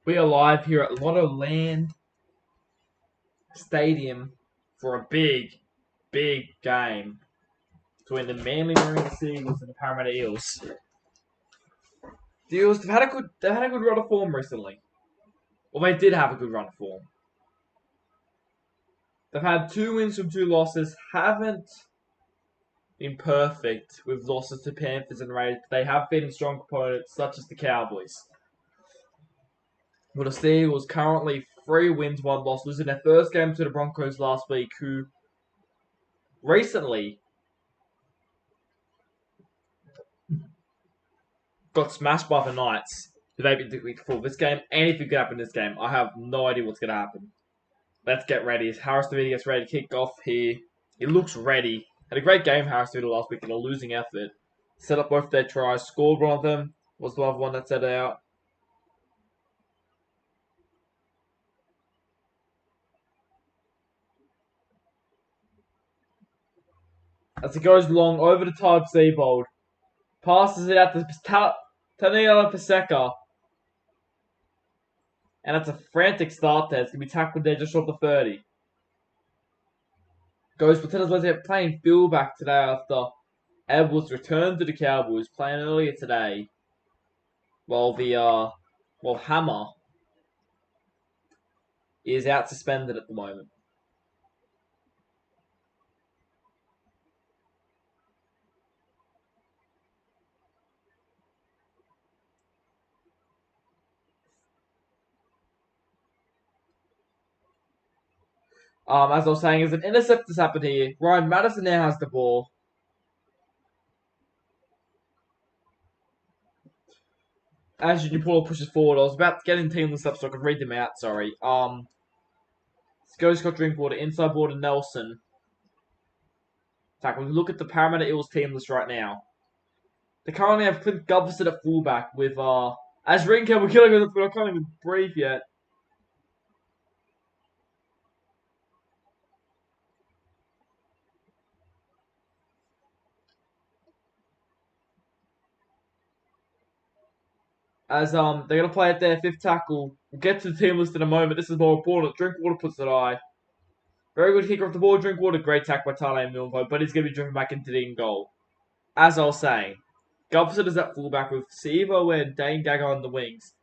We are live here at Lotto Land Stadium for a big game between the Manly Marine Seagulls and the Parramatta Eels. The Eels they've had a good run of form recently. Well, they did have a good run of form. They've had 2 wins from 2 losses. Haven't been perfect with losses to Panthers and Raiders, but they have been strong opponents such as the Cowboys. Well, the Seagulls currently 3 wins, 1 loss, losing their first game to the Broncos last week, who recently got smashed by the Knights, who they've been doing for this game. Anything could happen in this game. I have no idea what's going to happen. Let's get ready. As Harris DeVita gets ready to kick off here. He looks ready. Had a great game, Harris DeVita, last week in a losing effort. Set up both their tries. Scored one of them. Was the other one that set out. As it goes long, over the top, Seabold. Passes it out to Taniela Paseka. And that's a frantic start there. It's going to be tackled there just short of the 30. Goes for Tennis playing fullback today after Edwards returned to the Cowboys, playing earlier today. While Hammer is out suspended at the moment. As I was saying, as an intercept has happened here. Ryan Madison now has the ball. As Junior Paulo pushes forward, I was about to get in team list up so I could read them out, sorry. Goes Scott Drinkwater, inside border Nelson. In fact, when we look at the Parramatta Eels team list right now, they currently have Clint Gutherson at fullback with as Rinker, we're killing with but I can't even breathe yet. As they're gonna play at their 5th tackle. We'll get to the team list in a moment. This is more important. Drinkwater puts it high. Very good kicker off the ball. Drinkwater, great tack by Tane Milvo, but he's gonna be driven back into the in goal. As I was saying, Gulfison is at fullback with Sevo and Dane Gaga on the wings.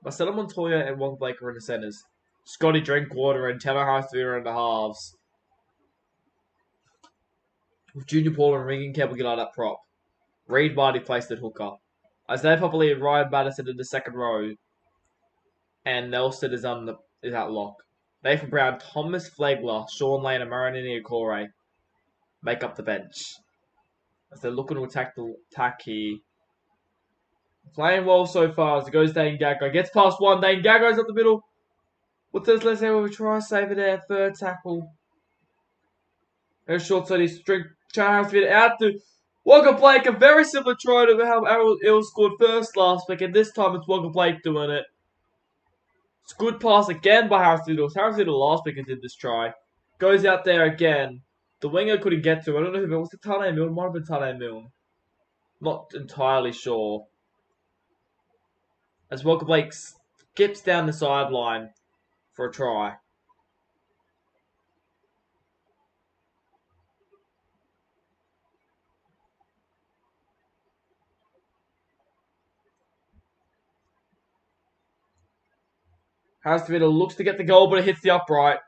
Marcelo Montoya and Wong Blake are in the centres. Scotty Drinkwater and Taylor Harthviewer in the halves. With Junior Paul and Regan Campbell get out that prop. Reed Marty placed at hooker. Isaiah Popoli and Ryan Madison in the second row. And Nelson is at lock. Nathan Brown, Thomas Flegler, Sean Lane, and Maranini Okore make up the bench. As they're looking to attack here. Playing well so far as it goes Dane Gago. Gets past one. Dane Gago's up the middle. What does let's say we try to save it there? 3rd tackle. Very short so he's trying to get out to Wagga Blake. A very similar try to how Errol Eels scored first last week, and this time it's Wagga Blake doing it. It's a good pass again by Harris Doodle. Harris Doodle last week and did this try. Goes out there again. The winger couldn't get to it. I don't know who it was. The Tane Milne? Might have been Tane Milne. Not entirely sure. As Wagga Blake skips down the sideline for a try. Harris DeVita looks to get the goal, but it hits the upright.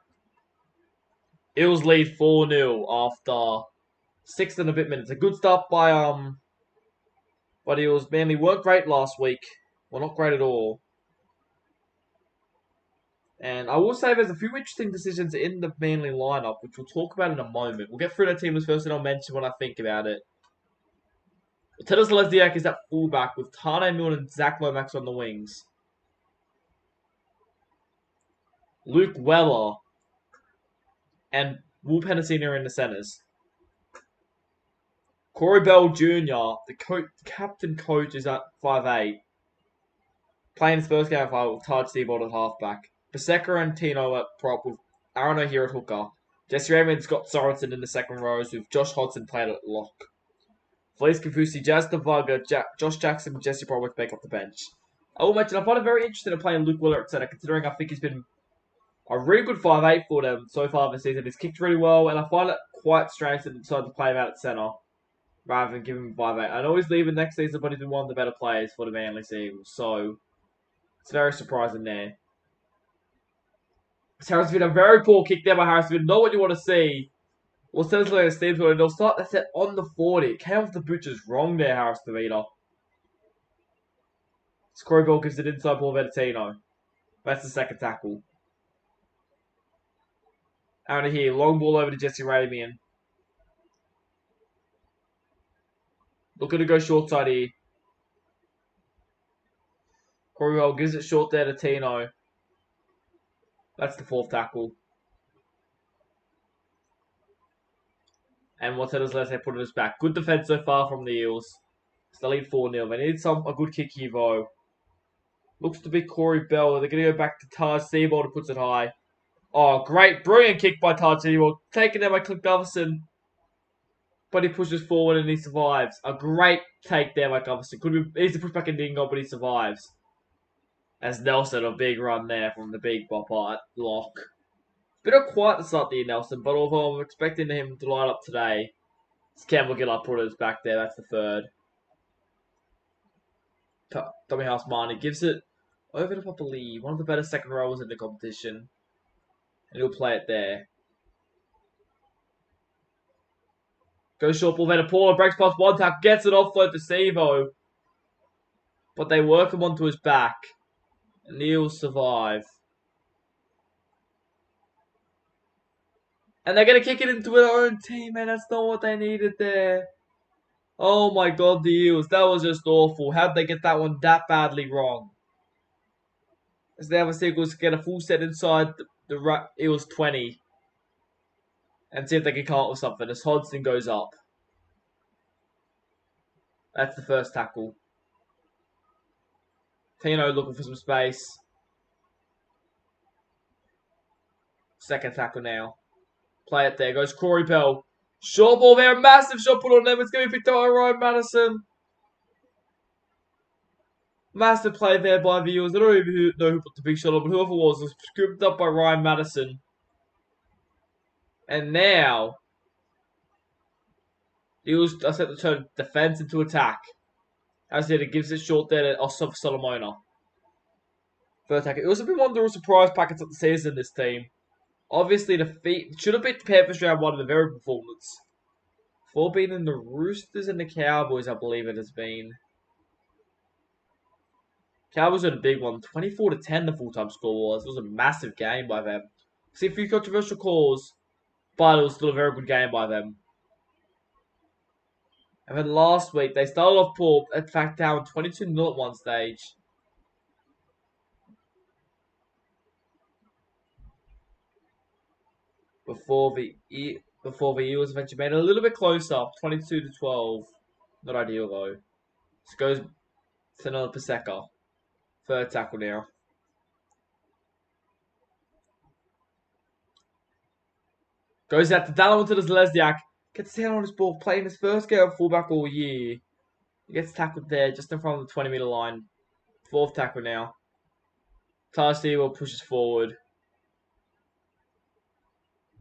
Eels lead 4-0 after 6 and a bit minutes. A good start by Eels. Manly weren't great last week. Well, not great at all. And I will say there's a few interesting decisions in the Manly lineup, which we'll talk about in a moment. We'll get through the team list first, and I'll mention when I think about it. Tennis Lesniak is at fullback with Tane Milne and Zach Lomax on the wings. Luke Weller and Will Penasina are in the centres. Corey Bell Jr., the captain coach, is at 5'8", playing his first game of 5 with Taj Seabold at halfback. Paseka and Tino at prop with Aaron O'Hare at hooker. Jesse Raymond, Scott Sorensen in the second rows with Josh Hodgson playing at lock. Felice Kafusi, Jazz Devaga, Josh Jackson, and Jesse Bromwich make up the bench. I will mention, I find it very interesting in playing Luke Willer at centre, considering I think he's been a really good 5'8" for them so far this season. He's kicked really well, and I find it quite strange that they decided to play him out at centre rather than give him 5'8". I know he's leaving next season, but he's been one of the better players for the Manly Eagles, so it's very surprising there. Harris's been a very poor kick there by Harris. Not what you want to see. Well, Steven's like Steve's and they'll start that set on the 40. It came off the butchers wrong there, Harris Tavita. Corey Ball gives it inside ball Vettino. That's the second tackle. Out of here, long ball over to Jesse Rabian. Looking to go short side here. Corey Ball gives it short there to Tino. That's the fourth tackle. And what's it as let's say put it us back. Good defense so far from the Eels. It's the lead 4-0. They need a good kick here though. Looks to be Corey Bell. They're going to go back to Taj Seabold who puts it high. Oh, great. Brilliant kick by Taj Seabold. Taken there by Cliff Gutherson. But he pushes forward and he survives. A great take there by Gutherson. Could be easy push back and didn't go, but he survives. As Nelson, a big run there from the big bopper lock. Bit of quiet to start the year, Nelson, but although I'm expecting him to line up today, it's Campbell Gillard put us back there. That's the third. Tommy House-Marnie gives it over to Papali, one of the better second rowers in the competition. And he'll play it there. Goes short ball, Paula breaks past one tackle, gets it offload to Sevo. But they work him onto his back. And the Eels survive. And they're going to kick it into their own team, and that's not what they needed there. Oh my god, the Eels. That was just awful. How'd they get that one that badly wrong? As the other Seagulls get a full set inside the Eels 20. And see if they can come up with something as Hodgson goes up. That's the first tackle. Tino looking for some space. Second tackle now. Play it there. Goes Corey Bell. Short ball there. Massive shot put on them. It's going to be picked up by Ryan Madison. Massive play there by the Eels. I don't even know who put the big shot on, but whoever it was scooped up by Ryan Madison. And now, the Eels are set to turn defense into attack. As it gives it short there to Ossoff Solomona. Third attack. It was been one of the surprise packets of the season, this team. Obviously, should have beat the Panthers round one in the very performance. Before beating the Roosters and the Cowboys, I believe it has been. Cowboys had a big one. 24-10 the full-time score was. It was a massive game by them. See a few controversial calls, but it was still a very good game by them. And then last week, they started off poor, in fact, down 22-0 at one stage. Before the Eels eventually made it a little bit closer, 22-12. Not ideal though. This goes to another Paseka. Third tackle now. Goes out to Dallin to Lesniak. Gets down on his ball, playing his first game of fullback all year. He gets tackled there, just in front of the 20-meter line. Fourth tackle now. Tarsi will pushes forward.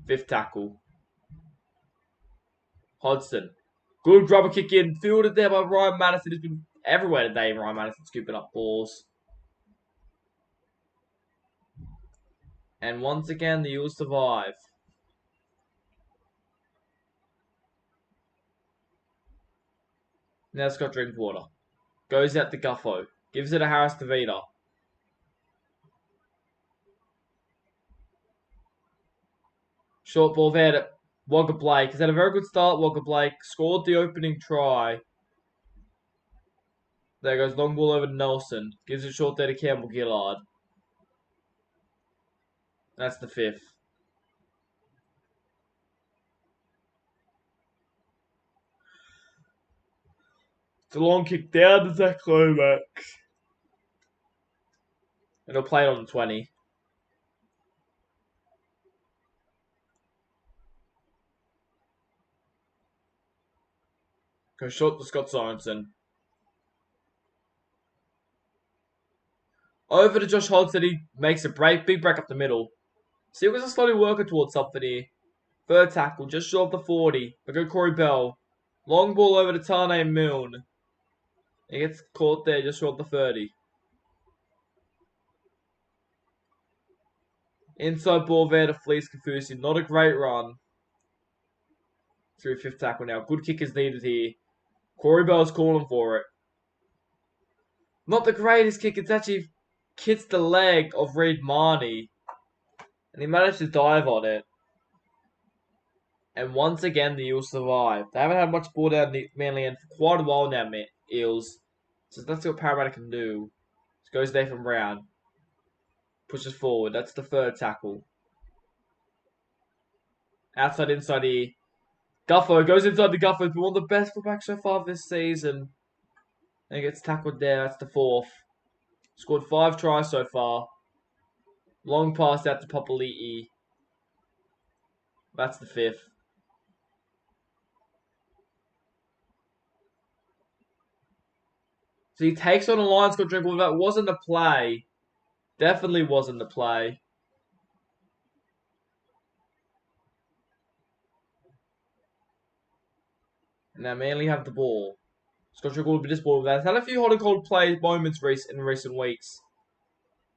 Fifth tackle. Hodgson. Good rubber kick in. Fielded there by Ryan Madison. He's been everywhere today, Ryan Madison scooping up balls. And once again, the Eels survive. Now Scott Drinkwater. Goes out to Guffo. Gives it to Harris DeVita. Short ball there to Wagga Blake. He's had a very good start, Wagga Blake. Scored the opening try. There goes long ball over to Nelson. Gives it short there to Campbell Gillard. That's the fifth. It's a long kick down to Zach Lomax. And he'll play it on the 20. Goes short to Scott Sorensen. Over to Josh Hodgson. He makes a big break up the middle. Seagulls are slowly working towards something here. Third tackle, just short of the 40. They go Corey Bell. Long ball over to Tane Milne. He gets caught there just short of the 30. Inside ball there to Fleece Kafusi. Not a great run. Through fifth tackle now. Good kick is needed here. Corey Bell's calling for it. Not the greatest kick. It's actually hits the leg of Reed Marnie. And he managed to dive on it. And once again, the Eels survive. They haven't had much ball down the Manly end for quite a while now, Eels. So that's what Parramatta can do. Just goes Nathan Brown. Pushes forward. That's the third tackle. Outside, inside here. Gutho goes inside the Gutho. Been one of the best fullbacks so far this season. And he gets tackled there. That's the fourth. Scored 5 tries so far. Long pass out to Papali'i. That's the fifth. So he takes on a Lions got dribble. That wasn't a play. Definitely wasn't the play. Now Manly have the ball. Scott Trickle will be this ball. They've had a few hot and cold play moments in recent weeks.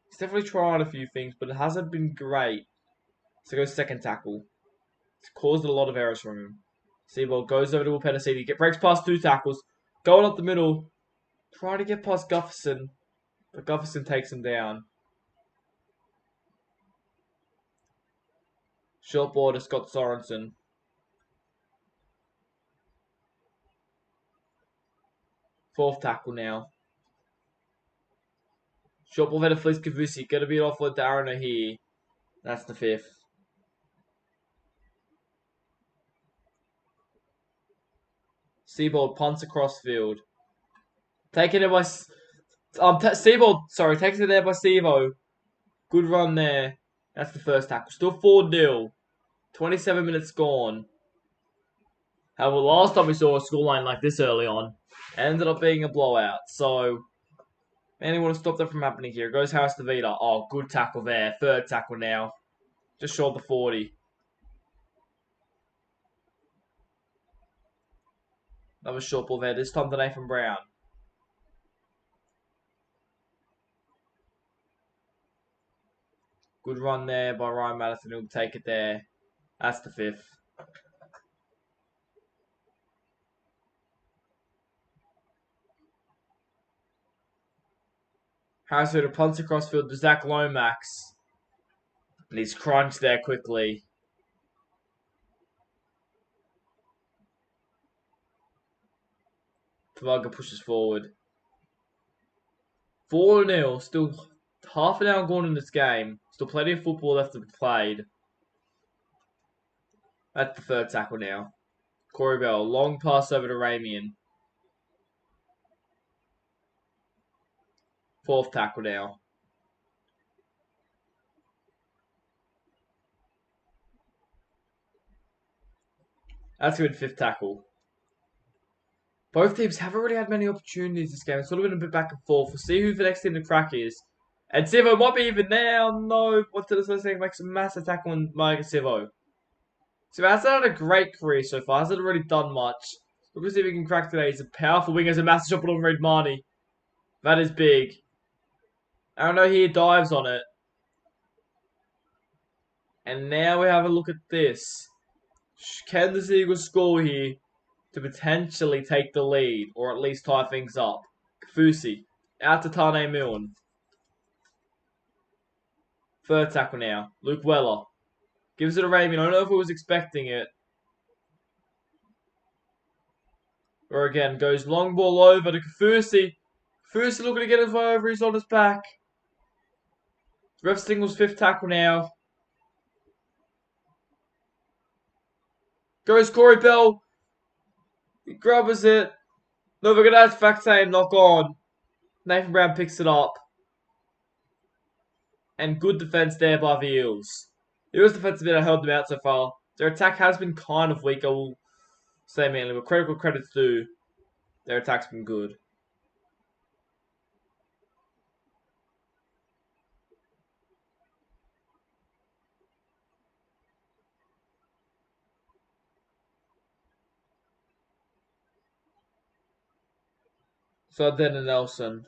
He's definitely tried a few things, but it hasn't been great. So goes second tackle. It's caused a lot of errors from him. Seabold goes over to Penasini. Breaks past 2 tackles. Going up the middle. Trying to get past Gufferson. But Gufferson takes him down. Short ball to Scott Sorensen. Fourth tackle now. Short ball head of Fleece Kavusi. Gonna be off with Darren here. That's the fifth. Seabold punts across field. Taking it by Seabold. Sorry, takes it there by Sevo. Good run there. That's the first tackle. Still 4-0. 27 minutes gone. However, last time we saw a scoreline like this early on, it ended up being a blowout. So, Manly want to stop that from happening here. Goes Harris to Vita. Oh, good tackle there. Third tackle now. Just short of the 40. Another short ball there. This time to Nathan Brown. Good run there by Ryan Madison. He'll take it there. That's the fifth. Harris Vita punts across field to Zach Lomax. And he's crunched there quickly. Tavaga pushes forward. 4-0. Still half an hour gone in this game. Still plenty of football left to be played. That's the third tackle now. Corey Bell. Long pass over to Ramian. Fourth tackle now. That's a good fifth tackle. Both teams haven't really had many opportunities this game. It's sort of been a bit back and forth. We'll see who the next team to crack is. And Sivo might be even there. Oh, no. What's the first thing? Makes a massive tackle on Mike Sivo. Sivo hasn't had a great career so far. Hasn't really done much. We'll see if he can crack today. He's a powerful winger. Has a massive shot on Reed Marnie. That is big. I don't know. He dives on it. And now we have a look at this. Can the Eagles score here to potentially take the lead, or at least tie things up? Kafusi, out to Tane Milne. Third tackle now. Luke Weller. Gives it to Raymond. I don't know if he was expecting it. Or again, goes long ball over to Kafusi. Kafusi looking to get it over. He's on his back. Ref singles fifth tackle now. Goes Corey Bell. He grabs it. No, we're going to have fact saying knock on. Nathan Brown picks it up. And good defense there by the Eels. The Eels defense have held them out so far. Their attack has been kind of weak, I will say mainly, but critical credits due. Their attack's been good. So then a Nelson.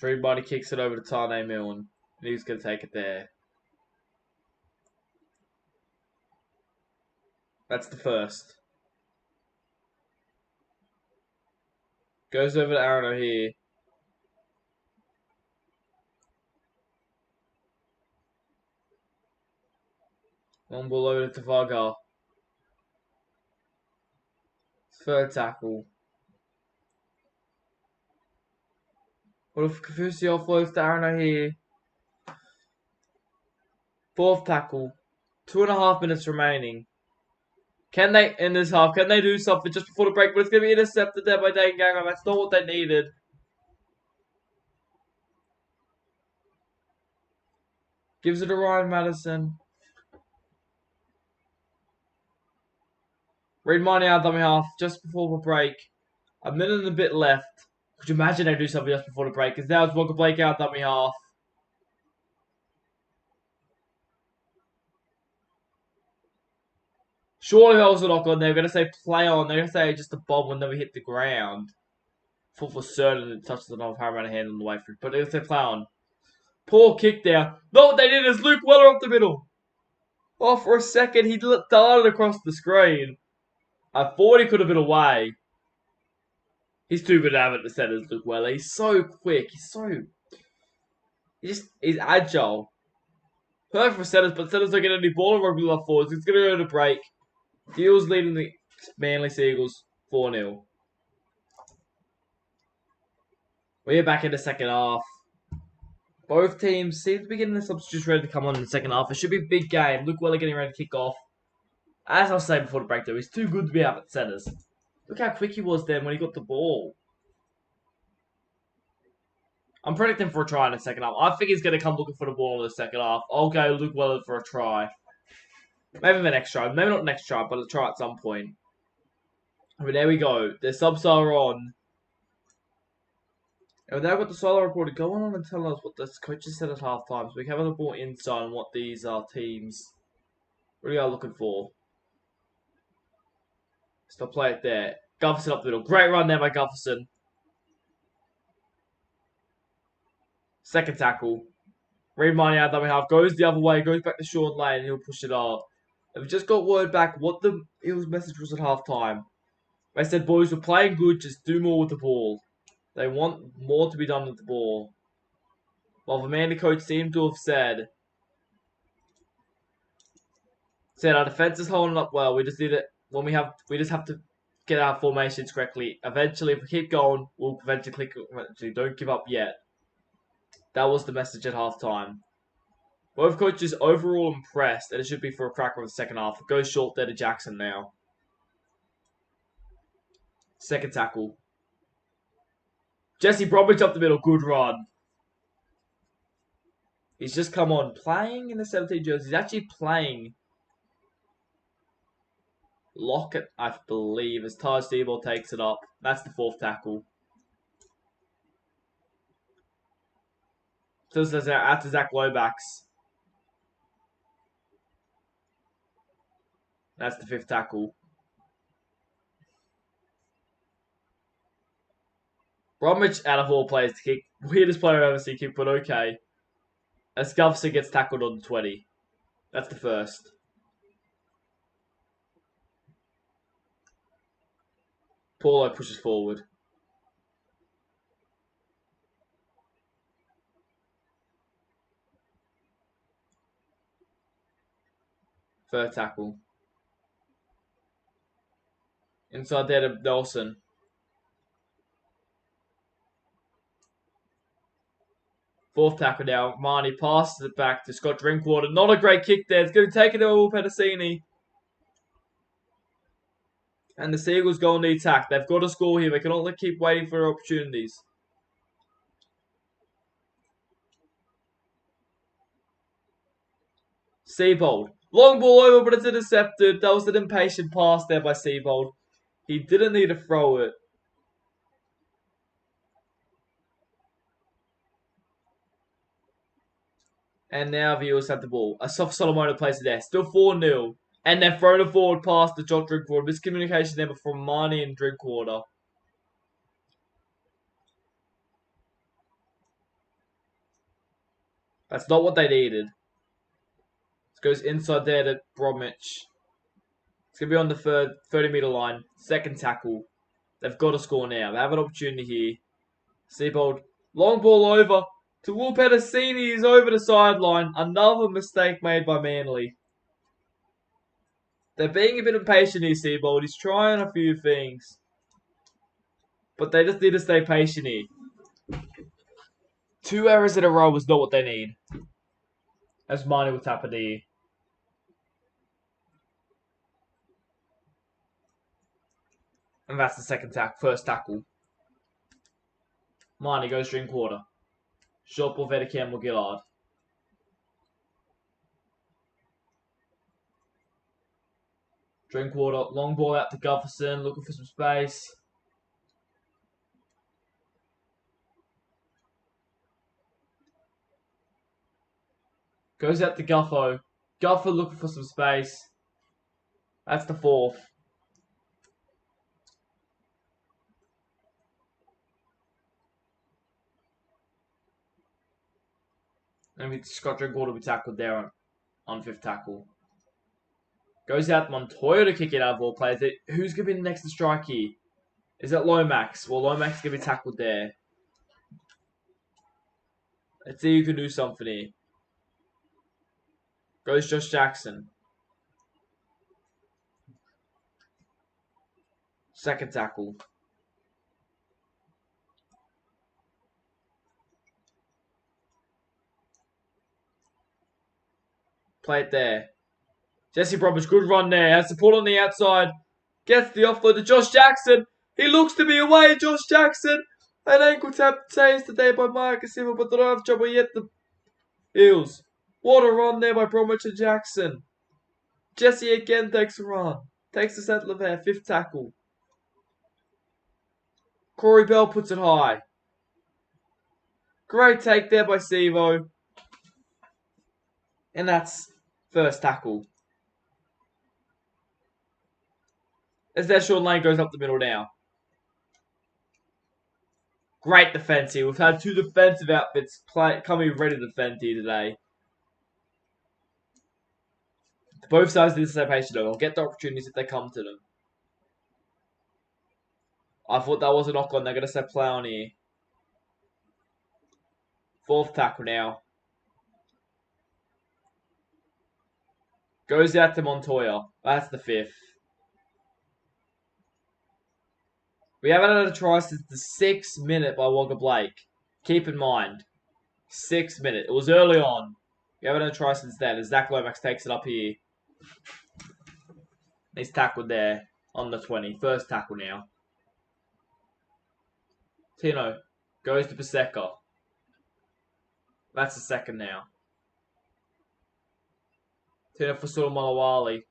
Everybody kicks it over to Tane Milne. And he's going to take it there. That's the first. Goes over to Aaron O'Hare. Long ball over to Varga. Third tackle. What if Kafusi offloads to Aaron O'Hare? Fourth tackle. 2.5 minutes remaining. Can they, in this half, can they do something just before the break? But it's going to be intercepted there by Dane Ganger. That's not what they needed. Gives it to Ryan Madison. Read money out dummy half just before the break. A minute and a bit left. Could you imagine they do something just before the break? Because now it's Walker Blake out dummy half. Surely that was a knock on. They're going to say play on. They're going to say just a bob when we hit the ground. For certain it touches the hammer and hand on the way through. But they're going to say play on. Poor kick there. No, what they did is Luke Weller up the middle. Oh, for a second, he darted across the screen. I thought he could have been away. He's too good to have it to set as Luke Weller. He's so quick. He's agile. Perfect for setters, but setters don't get any ball in rugby love forwards. It's going to go to break. The Eels leading the Manly Seagulls 4-0. We're back in the second half. Both teams seem to be getting the substitutes ready to come on in the second half. It should be a big game. Luke Weller getting ready to kick off. As I was saying before the break, though, he's too good to be out at centres. Look how quick he was then when he got the ball. I'm predicting for a try in the second half. I think he's going to come looking for the ball in the second half. I'll go Luke Weller for a try. Maybe the next try. Maybe not next try, but a try at some point. But there we go. The subs are on. And now I've got the solo reporter. Go on and tell us what the coaches said at halftime. So we can have a little more insight on what these teams really are looking for. Stop play it there. Gufferson up the middle. Great run there by Gufferson. Second tackle. Read money out dummy half. Goes the other way. Goes back to Sean Lane. And he'll push it up. And we just got word back what the Eels message was at halftime. They said, boys, we're playing good. Just do more with the ball. They want more to be done with the ball. While the Manly coach seemed to have said our defense is holding up well. We just need it when we just have to get our formations correctly. Eventually, if we keep going, we'll eventually click. Eventually, don't give up yet. That was the message at halftime. Both coaches overall impressed, and it should be for a cracker of the second half. It goes short there to Jackson now. Second tackle. Jesse Bromwich up the middle. Good run. He's just come on. Playing in the 17 jersey. He's actually playing Lockett, I believe, as Taj Seabold takes it up. That's the fourth tackle. So this is out to Zach Lomax. That's the fifth tackle. Bromwich out of all players to kick. Weirdest player I've ever seen kick, but okay. As Gufferson gets tackled on the 20. That's the first. Paulo pushes forward. Third tackle. Inside there to Nelson. Fourth tackle now. Marnie passes it back to Scott Drinkwater. Not a great kick there. It's going to take it to Will Pedicini. And the Seagulls go on the attack. They've got to score here. They cannot keep waiting for opportunities. Seabold. Long ball over, but it's intercepted. That was an impatient pass there by Seabold. He didn't need to throw it. And now the Eels have the ball. A soft Solomon plays it there. Still 4-0. And they're throwing it forward past the Josh Drinkwater. Miscommunication there from Marnie and Drinkwater. That's not what they needed. It goes inside there to Bromwich. It's going to be on the 30-metre line. Second tackle. They've got to score now. They have an opportunity here. Seabold. Long ball over to Will Petticini. He's over the sideline. Another mistake made by Manly. They're being a bit impatient here, Seabold. He's trying a few things. But they just need to stay patient here. 2 errors in a row was not what they need. As Marnie will tap it here. And that's the first tackle. Marnie goes Drinkwater. Short ball there to Campbell Gillard. Drinkwater, long ball out to Gufferson, looking for some space. Goes out to Guffo. Guffo looking for some space. That's the fourth. And Scott Drinkwater will be tackled there on fifth tackle. Goes out Montoya to kick it out of all players. Who's going to be the next to strike here? Is it Lomax? Well, Lomax is going to be tackled there. Let's see who can do something here. Goes Josh Jackson. Second tackle. Play it there. Jesse Bromwich, good run there. Has to pull on the outside. Gets the offload to Josh Jackson. He looks to be away, Josh Jackson. An ankle tap saves today by Marcus Simmel, but they don't have trouble yet. The Eels. What a run there by Bromwich and Jackson. Jesse again takes a run. Takes the centre of there, fifth tackle. Corey Bell puts it high. Great take there by Sevo. And that's first tackle. As that Sean Lane goes up the middle now. Great defence here. We've had two defensive outfits coming ready to defend here today. Both sides need to stay patient though. They'll get the opportunities if they come to them. I thought that was a knock on. They're going to say play on here. Fourth tackle now. Goes out to Montoya. That's the fifth. We haven't had a try since the 6th minute by Wagga Blake. Keep in mind. 6th minute. It was early on. We haven't had a try since then. As Zach Lomax takes it up here. He's tackled there on the 20. First tackle now. Tino goes to Paseka. That's the second now. Tino for Malawali.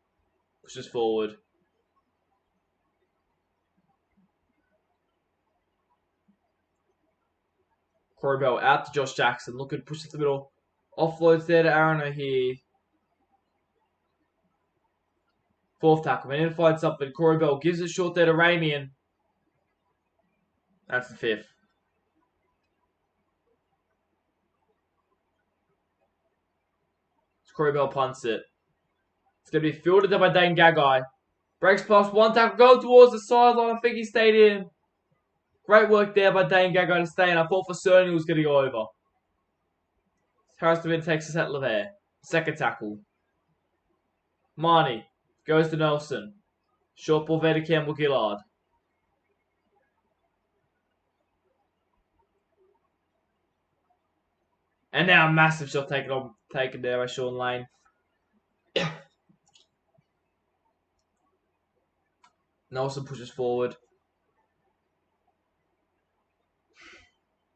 Pushes forward. Corey Bell out to Josh Jackson. Looking to push it to the middle. Offloads there to Aaron O'Hare. Fourth tackle. We need to find something. Corey Bell gives it short there to Ramian. That's the fifth. Corey Bell punts it. It's going to be fielded there by Dane Gagai. Breaks past one tackle. Go towards the sideline. I think he stayed in. Great work there by Dane Gagai to stay in. I thought for certain he was going to go over. Harris DeVin takes a set of there. Second tackle. Marnie goes to Nelson. Short ball there to Campbell Gillard. And now a massive shot taken there by Sean Lane. Nelson pushes forward.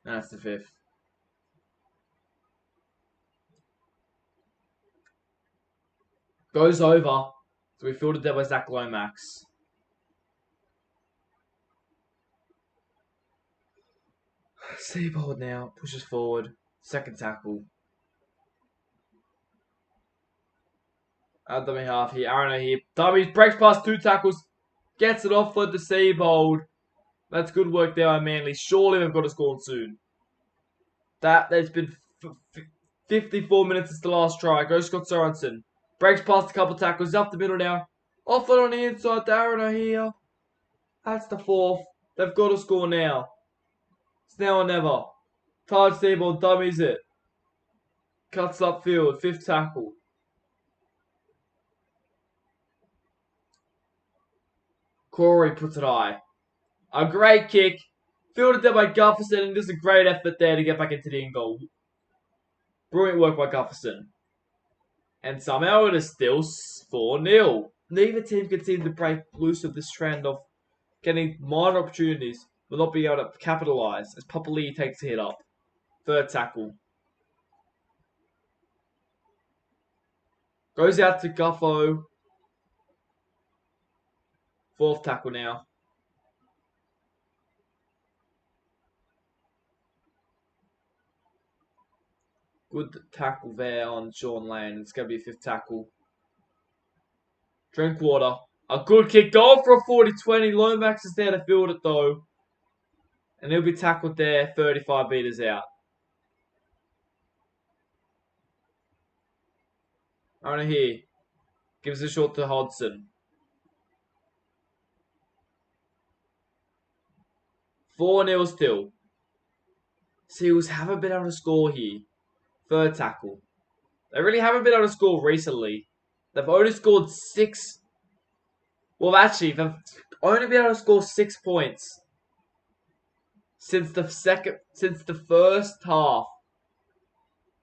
And that's the fifth. Goes over. So we fielded there by Zach Lomax. Seabold now pushes forward. Second tackle. Dummy half here. Aaron here. Dummy breaks past 2 tackles. Gets it off with the Seabold. That's good work there by Manly. Surely they've got to score soon. There's been 54 minutes since the last try. Goes Scott Sorensen. Breaks past a couple tackles. He's up the middle now. Off it on the inside. Darren here. That's the 4th. They've got to score now. It's now or never. Taj Seabold dummies it. Cuts upfield. 5th tackle. Corey puts it high. A great kick. Fielded there by Gufferson, and just a great effort there to get back into the in goal. Brilliant work by Gufferson. And somehow it is still 4-0. Neither team can seem to break loose of this trend of getting minor opportunities but not being able to capitalise as Papali'i takes a hit up. 3rd tackle. Goes out to Guffo. 4th tackle now. Good tackle there on Sean Lane. It's going to be a 5th tackle. Drinkwater. A good kick. Going for a 40-20. Lomax is there to field it though. And he'll be tackled there 35 metres out. Right here. Gives a shot to Hodgson. 4-0 still. Seals haven't been able to score here. 3rd tackle. They really haven't been able to score recently. They've only scored 6. Well, actually, they've only been able to score 6 points since the first half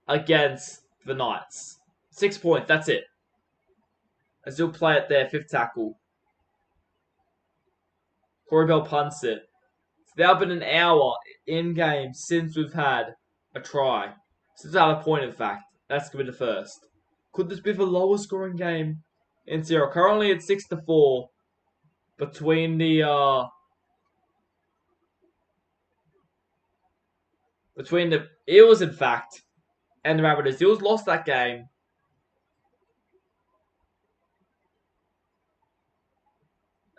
against the Knights. 6 points. That's it. As he'll play it there, 5th tackle. Corey Bell punts it. It's now been an hour in game since we've had a try. Since we've had a point, in fact. That's going to be the first. Could this be the lowest scoring game in CRL? Currently it's 6-4 between the Eels, in fact, and the Rabbitohs. Eels lost that game.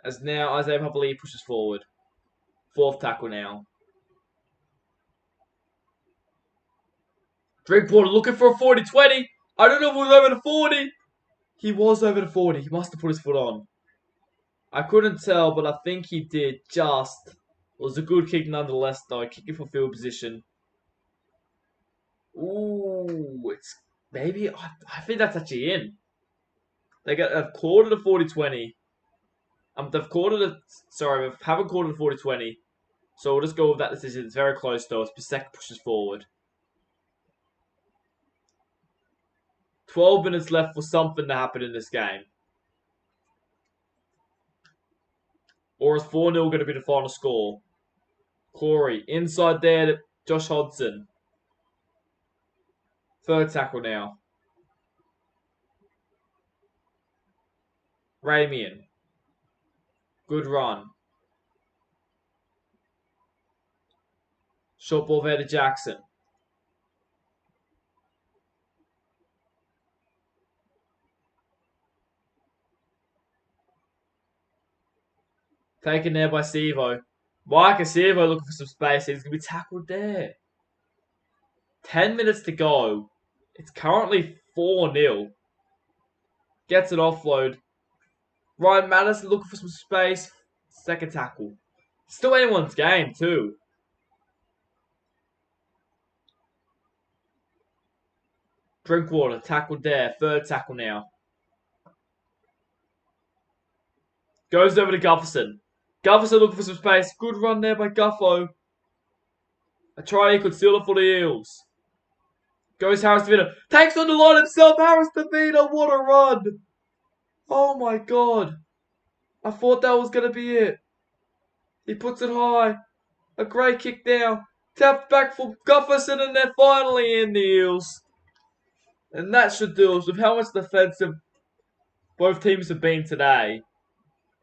As now Isaiah Papali'i pushes forward. 4th tackle now. Drinkwater looking for a 40-20. I don't know if he was over the 40. He was over the 40. He must have put his foot on. I couldn't tell, but I think he did just. It was a good kick nonetheless, though. Kicking for field position. Ooh, it's maybe. I think that's actually in. They've called it a 40-20. They've called it a. Sorry, they haven't called it a 40-20. So we'll just go with that decision. It's very close, though. As Pasek pushes forward. 12 minutes left for something to happen in this game. Or is 4-0 going to be the final score? Corey, inside there to Josh Hodgson. 3rd tackle now. Ramian. Good run. Short ball there to Jackson. Taken there by Sevo. Micah Sevo looking for some space. He's going to be tackled there. 10 minutes to go. It's currently 4-0. Gets an offload. Ryan Madison looking for some space. 2nd tackle. Still anyone's game too. Drinkwater tackled there. 3rd tackle now. Goes over to Gufferson. Gufferson looking for some space. Good run there by Guffo. A try he could steal it for the Eels. Goes Harris Davida. Takes on the line himself. Harris Davida. What a run. Oh my god. I thought that was going to be it. He puts it high. A great kick now. Tapped back for Gufferson, and they're finally in the Eels. And that should do us with how much defensive both teams have been today.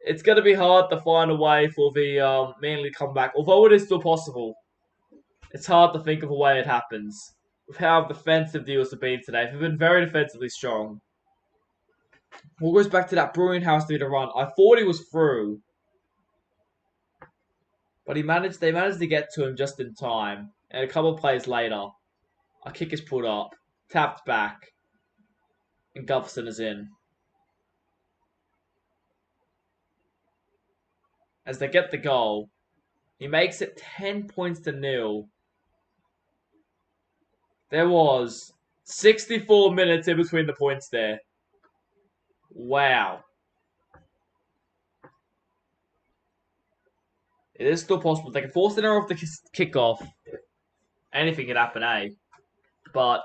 It's going to be hard to find a way for the Manly comeback, although it is still possible. It's hard to think of a way it happens. With how defensive the Eels have been today, they've been very defensively strong. What goes back to that Bruin house to run? I thought he was through, but they managed to get to him just in time. And a couple of plays later, a kick is put up, tapped back, and Gutherson is in. As they get the goal, he makes it 10 points to nil. There was 64 minutes in between the points there. Wow. It is still possible. They can force an error off the kickoff. Anything can happen, eh? But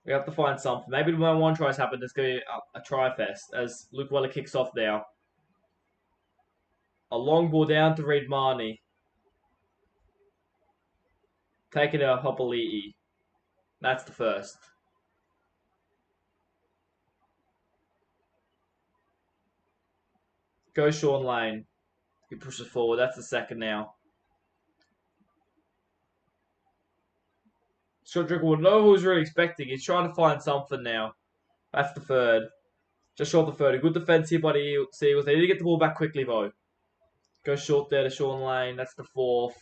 we have to find something. Maybe when one tries happen, there's going to be a try fest as Luke Weller kicks off there. A long ball down to Reid Marnie. Taking out Hopoli'i. That's the first. Go Sean Lane. He pushes forward. That's the second now. Scott Drinkwater, no one was really expecting. He's trying to find something now. That's the third. Just short the third. A good defense here by the Eagles. They need to get the ball back quickly, though. Go short there to Sean Lane. That's the fourth.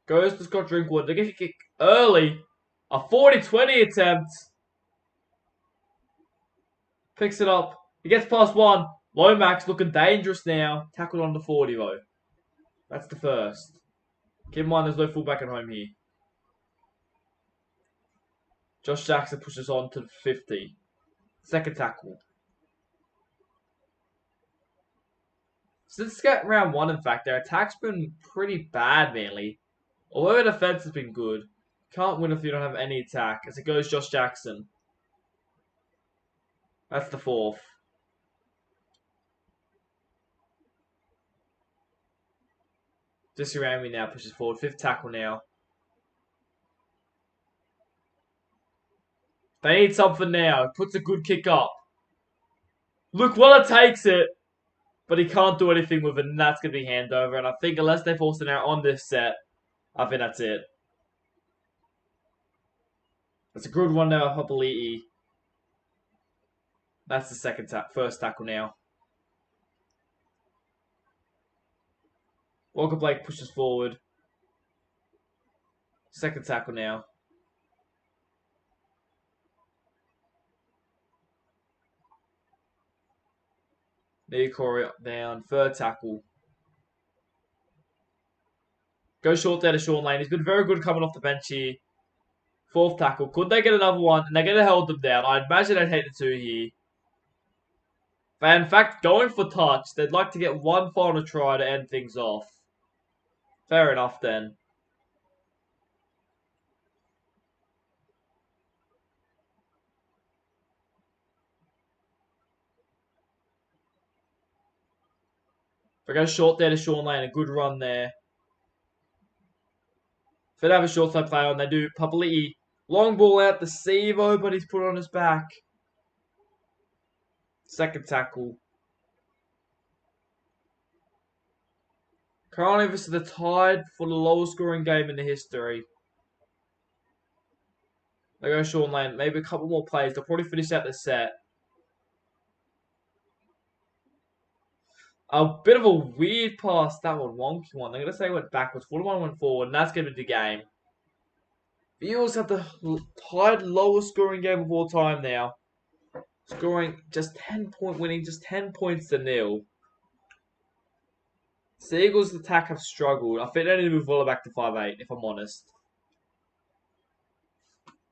Goes to Scott Drinkwater. They get a kick early. A 40-20 attempt. Picks it up. He gets past one. Lomax looking dangerous now. Tackled on the 40, though. That's the first. Keep in mind there's no fullback at home here. Josh Jackson pushes on to 50. Second tackle. Since round one, in fact, their attack's been pretty bad, mainly. Although their defense has been good. Can't win if you don't have any attack. As it goes, Josh Jackson. That's the fourth. Jesse Ramey now pushes forward. Fifth tackle now. They need something now. Puts a good kick up. Luke Weller takes it. But he can't do anything with it, and that's going to be handover. And I think unless they force it out on this set, I think that's it. That's a good one now, Hopoli'i. That's the first tackle now. Walker Blake pushes forward. Second tackle now. Knee Corey down. Third tackle. Go short there to Sean Lane. He's been very good coming off the bench here. Fourth tackle. Could they get another one? And they're going to hold them down. I imagine they'd hate the two here. But in fact, going for touch, they'd like to get one final try to end things off. Fair enough then. They go short there to Sean Lane. A good run there. If they have a short side play on, they do. Papali'i. Long ball out to Sevo, but he's put on his back. Second tackle. Currently, this is the tied for the lowest scoring game in the history. They go Sean Lane. Maybe a couple more plays. They'll probably finish out the set. A bit of a weird pass. That one, wonky one. They're going to say it went backwards. 41 went forward, and that's going to be the game. The Eels have the tied lowest scoring game of all time now. Scoring just 10 point winning, just 10 points to nil. The Eagles' attack have struggled. I think they need to move Waller back to 5'8", if I'm honest.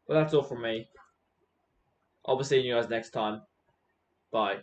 But that's all from me. I'll be seeing you guys next time. Bye.